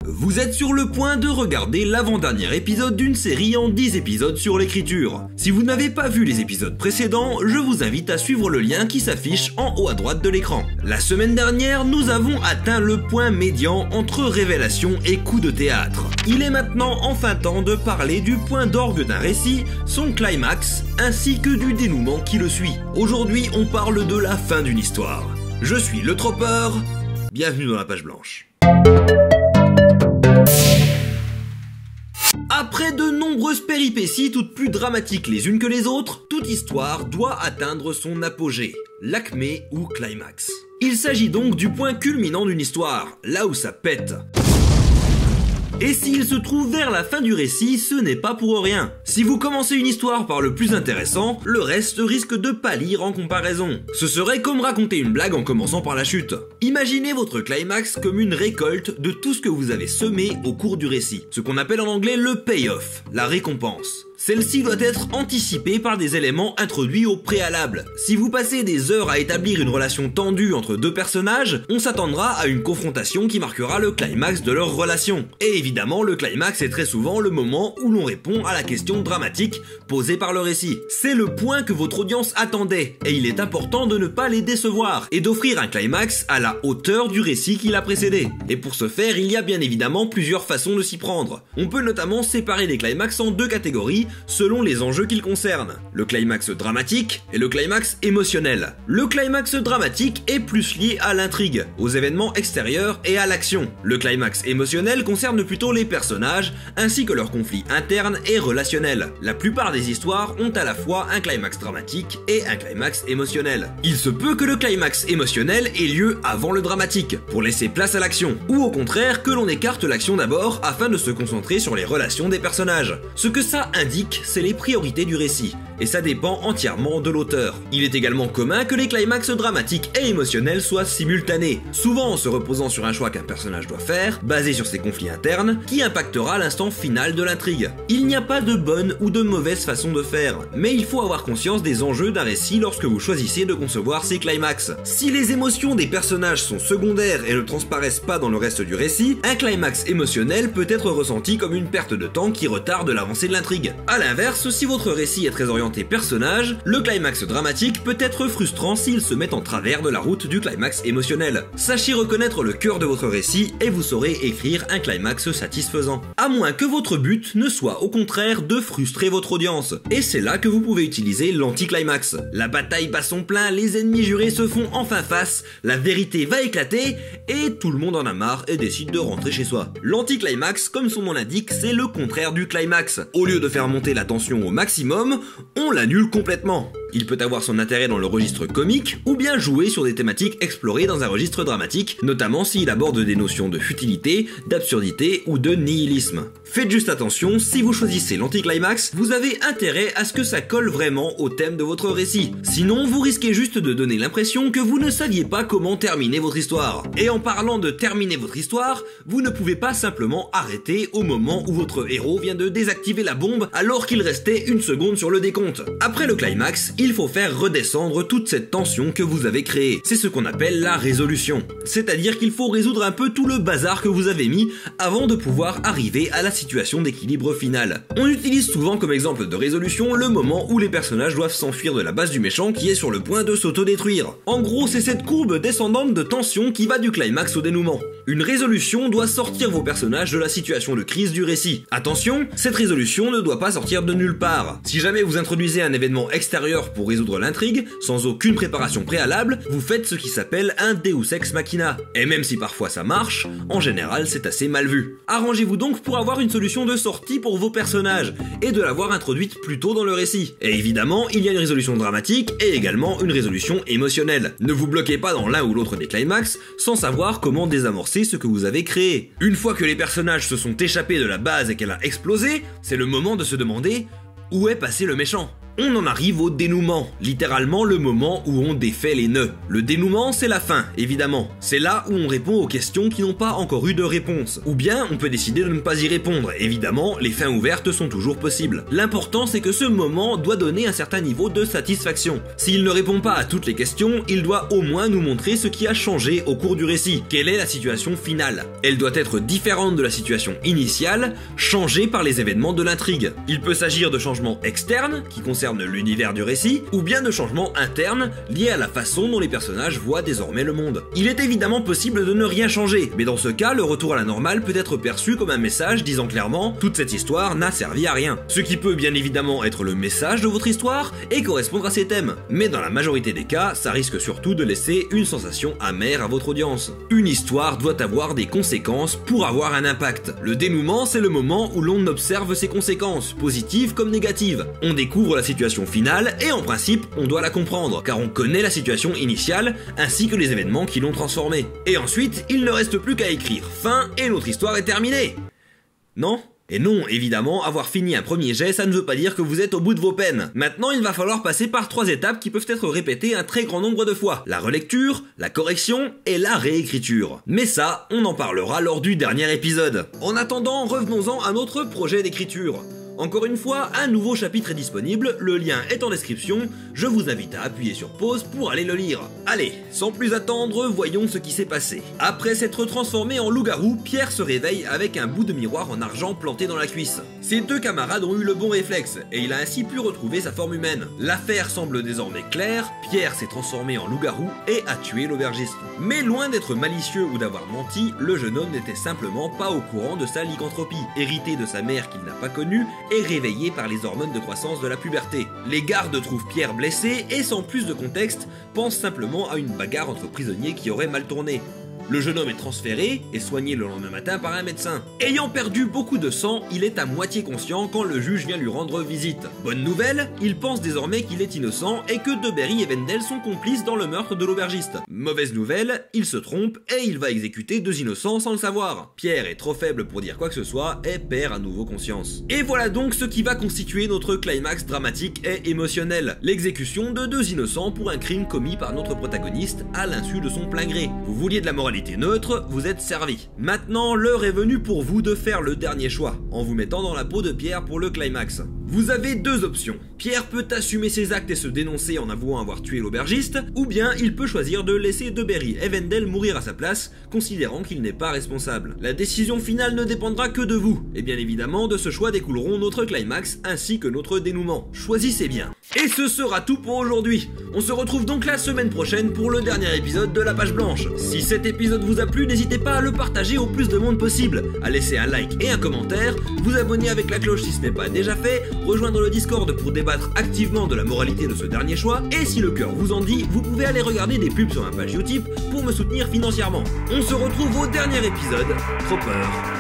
Vous êtes sur le point de regarder l'avant-dernier épisode d'une série en 10 épisodes sur l'écriture. Si vous n'avez pas vu les épisodes précédents, je vous invite à suivre le lien qui s'affiche en haut à droite de l'écran. La semaine dernière, nous avons atteint le point médian entre révélation et coup de théâtre. Il est maintenant enfin temps de parler du point d'orgue d'un récit, son climax, ainsi que du dénouement qui le suit. Aujourd'hui, on parle de la fin d'une histoire. Je suis le Tropper, bienvenue dans la page blanche. Après de nombreuses péripéties toutes plus dramatiques les unes que les autres, toute histoire doit atteindre son apogée, l'acmé ou climax. Il s'agit donc du point culminant d'une histoire, là où ça pète. Et s'il se trouve vers la fin du récit, ce n'est pas pour rien. Si vous commencez une histoire par le plus intéressant, le reste risque de pâlir en comparaison. Ce serait comme raconter une blague en commençant par la chute. Imaginez votre climax comme une récolte de tout ce que vous avez semé au cours du récit. Ce qu'on appelle en anglais le payoff, la récompense. Celle-ci doit être anticipée par des éléments introduits au préalable. Si vous passez des heures à établir une relation tendue entre deux personnages, on s'attendra à une confrontation qui marquera le climax de leur relation. Et évidemment, le climax est très souvent le moment où l'on répond à la question dramatique posée par le récit. C'est le point que votre audience attendait, et il est important de ne pas les décevoir, et d'offrir un climax à la hauteur du récit qui l'a précédé. Et pour ce faire, il y a bien évidemment plusieurs façons de s'y prendre. On peut notamment séparer les climax en deux catégories, selon les enjeux qu'ils concernent. Le climax dramatique et le climax émotionnel. Le climax dramatique est plus lié à l'intrigue, aux événements extérieurs et à l'action. Le climax émotionnel concerne plutôt les personnages, ainsi que leurs conflits internes et relationnels. La plupart des histoires ont à la fois un climax dramatique et un climax émotionnel. Il se peut que le climax émotionnel ait lieu avant le dramatique, pour laisser place à l'action, ou au contraire que l'on écarte l'action d'abord afin de se concentrer sur les relations des personnages. Ce que ça indique, c'est les priorités du récit, et ça dépend entièrement de l'auteur. Il est également commun que les climax dramatiques et émotionnels soient simultanés, souvent en se reposant sur un choix qu'un personnage doit faire, basé sur ses conflits internes, qui impactera l'instant final de l'intrigue. Il n'y a pas de bonne ou de mauvaise façon de faire, mais il faut avoir conscience des enjeux d'un récit lorsque vous choisissez de concevoir ses climax. Si les émotions des personnages sont secondaires et ne transparaissent pas dans le reste du récit, un climax émotionnel peut être ressenti comme une perte de temps qui retarde l'avancée de l'intrigue. A l'inverse, si votre récit est très orienté personnage, le climax dramatique peut être frustrant s'il se met en travers de la route du climax émotionnel. Sachez reconnaître le cœur de votre récit et vous saurez écrire un climax satisfaisant. À moins que votre but ne soit au contraire de frustrer votre audience. Et c'est là que vous pouvez utiliser l'anti-climax. La bataille bat son plein, les ennemis jurés se font enfin face, la vérité va éclater et tout le monde en a marre et décide de rentrer chez soi. L'anti-climax, comme son nom l'indique, c'est le contraire du climax. Au lieu de faire monter la tension au maximum, on l'annule complètement. Il peut avoir son intérêt dans le registre comique, ou bien jouer sur des thématiques explorées dans un registre dramatique, notamment s'il aborde des notions de futilité, d'absurdité ou de nihilisme. Faites juste attention, si vous choisissez l'anticlimax, vous avez intérêt à ce que ça colle vraiment au thème de votre récit. Sinon, vous risquez juste de donner l'impression que vous ne saviez pas comment terminer votre histoire. Et en parlant de terminer votre histoire, vous ne pouvez pas simplement arrêter au moment où votre héros vient de désactiver la bombe alors qu'il restait une seconde sur le décompte. Après le climax, il faut faire redescendre toute cette tension que vous avez créée. C'est ce qu'on appelle la résolution. C'est-à-dire qu'il faut résoudre un peu tout le bazar que vous avez mis avant de pouvoir arriver à la situation d'équilibre final. On utilise souvent comme exemple de résolution le moment où les personnages doivent s'enfuir de la base du méchant qui est sur le point de s'autodétruire. En gros, c'est cette courbe descendante de tension qui va du climax au dénouement. Une résolution doit sortir vos personnages de la situation de crise du récit. Attention, cette résolution ne doit pas sortir de nulle part. Si jamais vous introduisez un événement extérieur pour résoudre l'intrigue, sans aucune préparation préalable, vous faites ce qui s'appelle un Deus Ex Machina. Et même si parfois ça marche, en général c'est assez mal vu. Arrangez-vous donc pour avoir une solution de sortie pour vos personnages, et de l'avoir introduite plus tôt dans le récit. Et évidemment, il y a une résolution dramatique, et également une résolution émotionnelle. Ne vous bloquez pas dans l'un ou l'autre des climax, sans savoir comment désamorcer ce que vous avez créé. Une fois que les personnages se sont échappés de la base et qu'elle a explosé, c'est le moment de se demander où est passé le méchant. On en arrive au dénouement, littéralement le moment où on défait les nœuds. Le dénouement, c'est la fin, évidemment. C'est là où on répond aux questions qui n'ont pas encore eu de réponse. Ou bien, on peut décider de ne pas y répondre. Évidemment, les fins ouvertes sont toujours possibles. L'important, c'est que ce moment doit donner un certain niveau de satisfaction. S'il ne répond pas à toutes les questions, il doit au moins nous montrer ce qui a changé au cours du récit. Quelle est la situation finale? Elle doit être différente de la situation initiale, changée par les événements de l'intrigue. Il peut s'agir de changements externes, qui concernent l'univers du récit, ou bien de changements internes, liés à la façon dont les personnages voient désormais le monde. Il est évidemment possible de ne rien changer, mais dans ce cas, le retour à la normale peut être perçu comme un message disant clairement « toute cette histoire n'a servi à rien ». Ce qui peut bien évidemment être le message de votre histoire et correspondre à ses thèmes. Mais dans la majorité des cas, ça risque surtout de laisser une sensation amère à votre audience. Une histoire doit avoir des conséquences pour avoir un impact. Le dénouement, c'est le moment où l'on observe ses conséquences, positives comme négatives. On découvre la situation finale et en principe, on doit la comprendre, car on connaît la situation initiale ainsi que les événements qui l'ont transformée. Et ensuite, il ne reste plus qu'à écrire fin et notre histoire est terminée. Non ? Et non, évidemment, avoir fini un premier jet, ça ne veut pas dire que vous êtes au bout de vos peines. Maintenant, il va falloir passer par 3 étapes qui peuvent être répétées un très grand nombre de fois. La relecture, la correction et la réécriture. Mais ça, on en parlera lors du dernier épisode. En attendant, revenons-en à notre projet d'écriture. Encore une fois, un nouveau chapitre est disponible, le lien est en description, je vous invite à appuyer sur pause pour aller le lire. Allez, sans plus attendre, voyons ce qui s'est passé. Après s'être transformé en loup-garou, Pierre se réveille avec un bout de miroir en argent planté dans la cuisse. Ses 2 camarades ont eu le bon réflexe, et il a ainsi pu retrouver sa forme humaine. L'affaire semble désormais claire, Pierre s'est transformé en loup-garou et a tué l'aubergiste. Mais loin d'être malicieux ou d'avoir menti, le jeune homme n'était simplement pas au courant de sa lycanthropie, hérité de sa mère qu'il n'a pas connue, et réveillé par les hormones de croissance de la puberté. Les gardes trouvent Pierre blessé et sans plus de contexte, pensent simplement à une bagarre entre prisonniers qui aurait mal tourné. Le jeune homme est transféré et soigné le lendemain matin par un médecin. Ayant perdu beaucoup de sang, il est à moitié conscient quand le juge vient lui rendre visite. Bonne nouvelle, il pense désormais qu'il est innocent et que De Berry et Wendell sont complices dans le meurtre de l'aubergiste. Mauvaise nouvelle, il se trompe et il va exécuter 2 innocents sans le savoir. Pierre est trop faible pour dire quoi que ce soit et perd à nouveau conscience. Et voilà donc ce qui va constituer notre climax dramatique et émotionnel. L'exécution de 2 innocents pour un crime commis par notre protagoniste à l'insu de son plein gré. Vous vouliez de la moralité neutre, vous êtes servi. Maintenant, l'heure est venue pour vous de faire le dernier choix, en vous mettant dans la peau de Pierre pour le climax. Vous avez 2 options. Pierre peut assumer ses actes et se dénoncer en avouant avoir tué l'aubergiste, ou bien il peut choisir de laisser De Berry et Wendell mourir à sa place, considérant qu'il n'est pas responsable. La décision finale ne dépendra que de vous, et bien évidemment de ce choix découleront notre climax ainsi que notre dénouement. Choisissez bien. Et ce sera tout pour aujourd'hui. On se retrouve donc la semaine prochaine pour le dernier épisode de La Page Blanche. Si cet épisode vous a plu, n'hésitez pas à le partager au plus de monde possible, à laisser un like et un commentaire, vous abonner avec la cloche si ce n'est pas déjà fait, rejoindre le Discord pour débattre activement de la moralité de ce dernier choix, et si le cœur vous en dit, vous pouvez aller regarder des pubs sur ma page Utip pour me soutenir financièrement. On se retrouve au dernier épisode, trop peur.